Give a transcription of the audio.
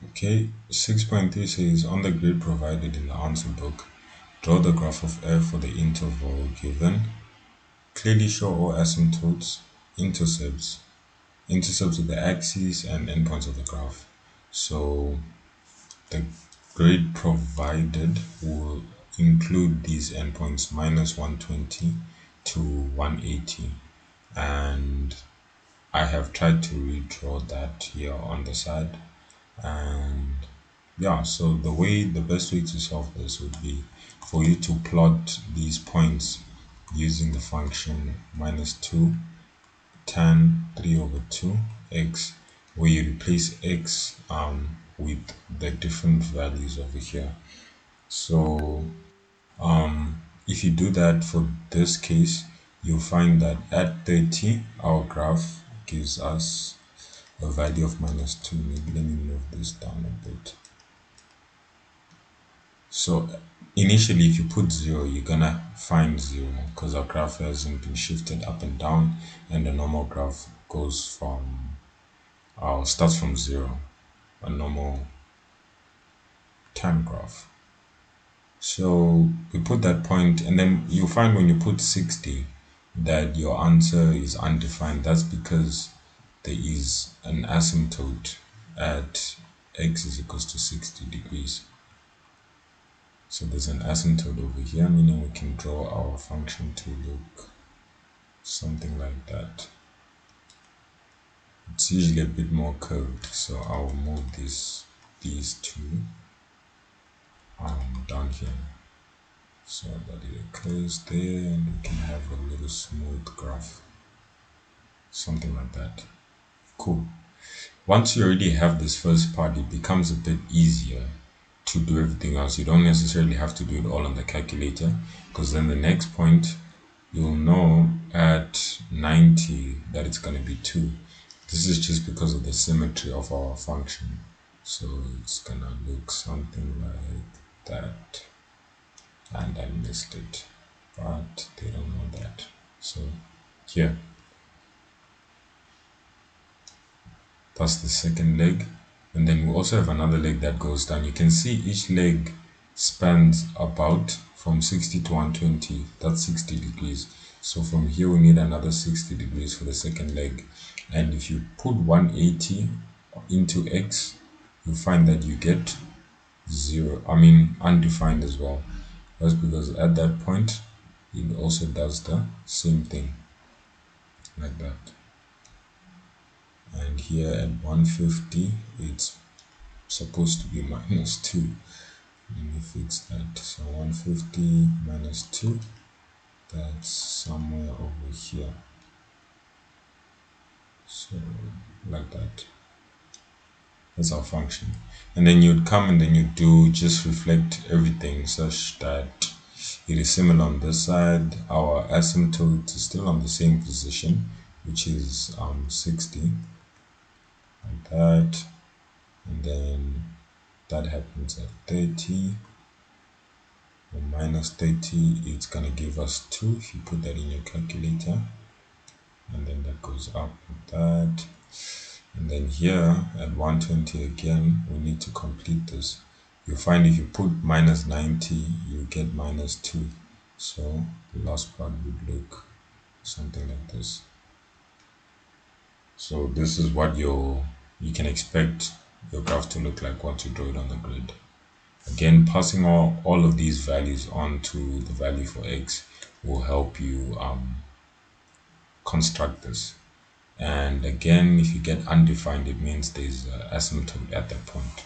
Okay, 6.3 says on the grid provided in the answer book, draw the graph of f for the interval given. Clearly show all asymptotes, intercepts of the axes, and endpoints of the graph. So the grid provided will include these endpoints minus 120 to 180, and I have tried to redraw that here on the side. And yeah, so the best way to solve this would be for you to plot these points using the function minus 2 tan 3 over 2 x, where you replace x with the different values over here. So if you do that for this case, you'll find that at 30 our graph gives us a value of minus 2. Maybe let me move this down a bit. So initially, if you put 0, you're gonna find 0 because our graph hasn't been shifted up and down, and the normal graph goes from starts from 0, a normal time graph. So we put that point, and then you find when you put 60 that your answer is undefined. That's because there is an asymptote at x is equals to 60 degrees. So there's an asymptote over here, meaning we can draw our function to look something like that. It's usually a bit more curved, so I'll move these two down here so that it occurs there, and we can have a little smooth graph, something like that. Cool. Once you already have this first part, it becomes a bit easier to do everything else. You don't necessarily have to do it all on the calculator, because then the next point you'll know at 90 that it's going to be 2. This is just because of the symmetry of our function. So it's going to look something like that. And I missed it, but they don't know that. So here, that's the second leg. And then we also have another leg that goes down. You can see each leg spans about from 60 to 120. That's 60 degrees. So from here we need another 60 degrees for the second leg. And if you put 180 into x, you find that you get undefined as well. That's because at that point it also does the same thing like that. And here at 150 it's supposed to be minus 2. Let me fix that. So 150 minus 2, that's somewhere over here. So like that. That's our function. And then you'd come and then you do just reflect everything such that it is similar on this side. Our asymptote is still on the same position, which is 60, like that. And then that happens at 30. Or minus 30, it's gonna give us 2 if you put that in your calculator, and then that goes up with that. And then here at 120 again, we need to complete this. You find if you put minus 90, you get minus 2. So the last part would look something like this. So this is what you can expect your graph to look like once you draw it on the grid. Again, passing all of these values on to the value for x will help you construct this. And again, if you get undefined, it means there's an asymptote at that point.